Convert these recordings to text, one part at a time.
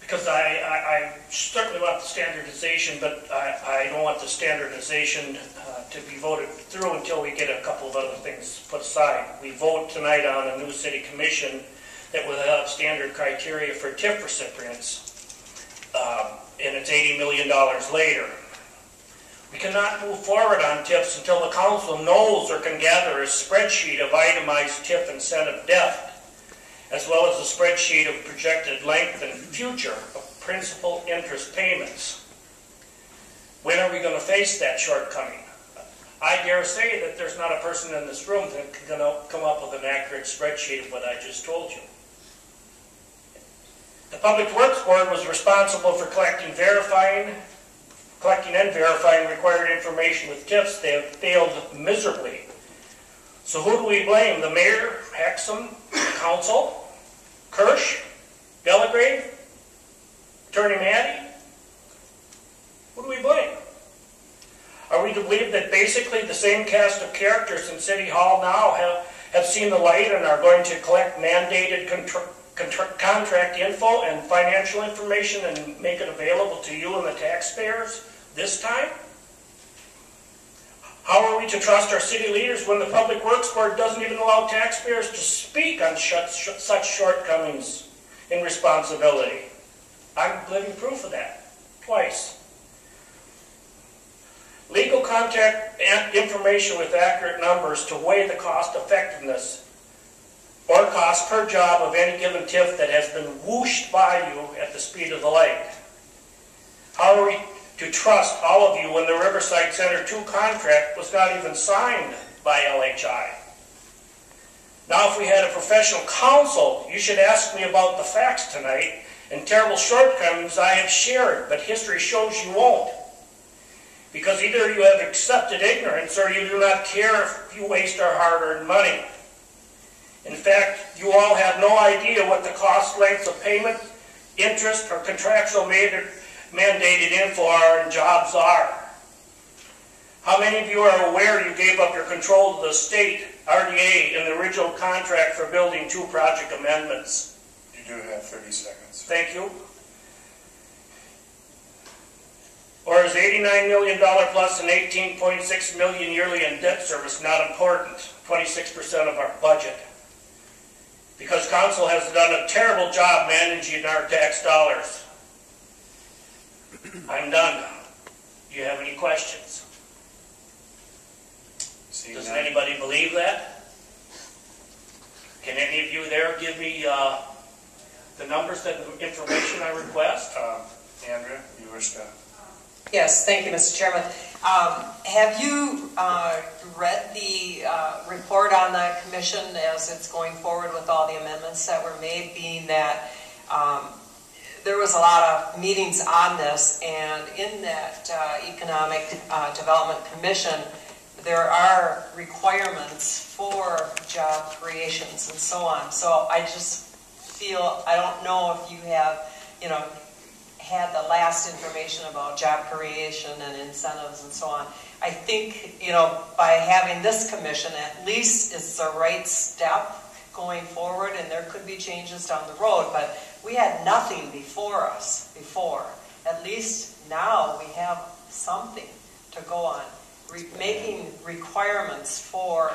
because I certainly want the standardization, but I don't want the standardization to be voted through until we get a couple of other things put aside. We vote tonight on a new city commission that will have standard criteria for TIF recipients, and it's $80 million later. We cannot move forward on TIFs until the council knows or can gather a spreadsheet of itemized TIF incentive depth, as well as a spreadsheet of projected length and future of principal interest payments. When are we going to face that shortcoming? I dare say that there's not a person in this room that can come up with an accurate spreadsheet of what I just told you. The Public Works Board was responsible for collecting and verifying required information with TIFs. They have failed miserably. So who do we blame? The mayor, Hexum, council, Kirsch, Delagrave, Attorney Maddie? Who do we blame? Are we to believe that basically the same cast of characters in City Hall now have seen the light and are going to collect mandated contract info and financial information and make it available to you and the taxpayers this time? How are we to trust our city leaders when the Public Works Board doesn't even allow taxpayers to speak on such shortcomings in responsibility? I'm living proof of that, twice. Legal contact information with accurate numbers to weigh the cost effectiveness or cost per job of any given TIF that has been whooshed by you at the speed of the light. How are we to trust all of you when the Riverside Center 2 contract was not even signed by LHI? Now, if we had a professional counsel, you should ask me about the facts tonight and terrible shortcomings I have shared, but history shows you won't. Because either you have accepted ignorance or you do not care if you waste our hard-earned money. In fact, you all have no idea what the cost, lengths of payment, interest, or contractual mandated info are and jobs are. How many of you are aware you gave up your control to the state, RDA, in the original contract for building 2 project amendments? You do have 30 seconds. Thank you. Or is $89 million plus an $18.6 million yearly in debt service not important? 26% of our budget. Because council has done a terrible job managing our tax dollars. I'm done. Do you have any questions? Does anybody believe that? Can any of you there give me the numbers, the information I request? Andrea, you wish to? Yes, thank you, Mr. Chairman. Have you read the report on the commission as it's going forward with all the amendments that were made, being that there was a lot of meetings on this, and in that Economic Development Commission, there are requirements for job creations and so on. So I just feel, I don't know if you have, had the last information about job creation and incentives and so on. I think, by having this commission, at least it's the right step going forward, and there could be changes down the road, but we had nothing before us before. At least now we have something to go on. Making requirements for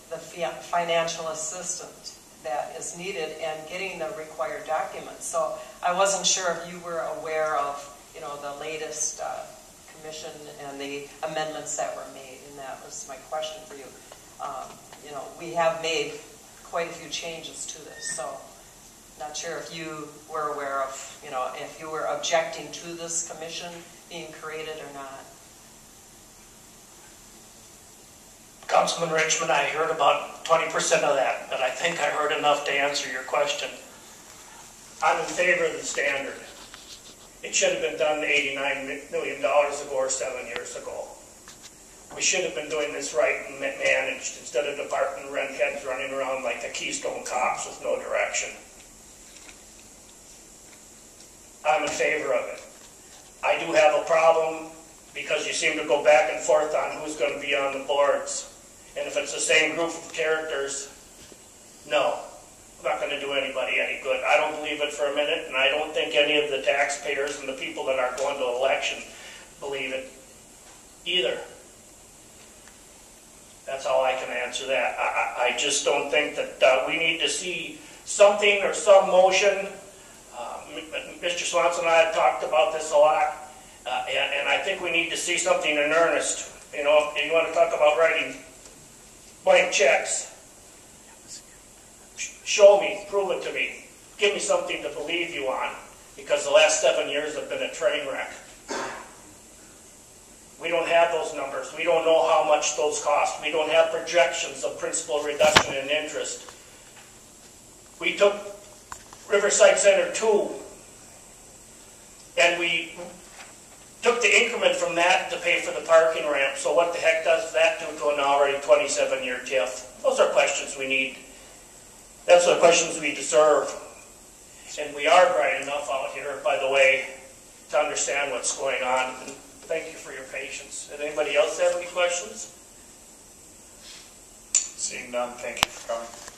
the financial assistance that is needed and getting the required documents. So I wasn't sure if you were aware of, the latest commission and the amendments that were made, and that was my question for you. We have made quite a few changes to this, so not sure if you were aware of, if you were objecting to this commission being created or not. Councilman Richmond, I heard about 20% of that, but I think I heard enough to answer your question. I'm in favor of the standard. It should have been done $89 million ago or 7 years ago. We should have been doing this right and managed instead of department rent heads running around like the Keystone Cops with no direction. I'm in favor of it. I do have a problem because you seem to go back and forth on who's going to be on the boards. And if it's the same group of characters, no. not going to do anybody any good. I don't believe it for a minute, and I don't think any of the taxpayers and the people that are going to election believe it either. That's how I can answer that. I just don't think that we need to see something or some motion. Mr. Swanson and I have talked about this a lot, and I think we need to see something in earnest. You know, if you want to talk about writing blank checks, show me, prove it to me. Give me something to believe you on, because the last 7 years have been a train wreck. We don't have those numbers. We don't know how much those cost. We don't have projections of principal reduction in interest. We took Riverside Center 2, and we took the increment from that to pay for the parking ramp. So what the heck does that do to an already 27-year TIF? Those are questions we need. That's the questions we deserve. And we are bright enough out here, by the way, to understand what's going on. And thank you for your patience. Did anybody else have any questions? Seeing none, thank you for coming.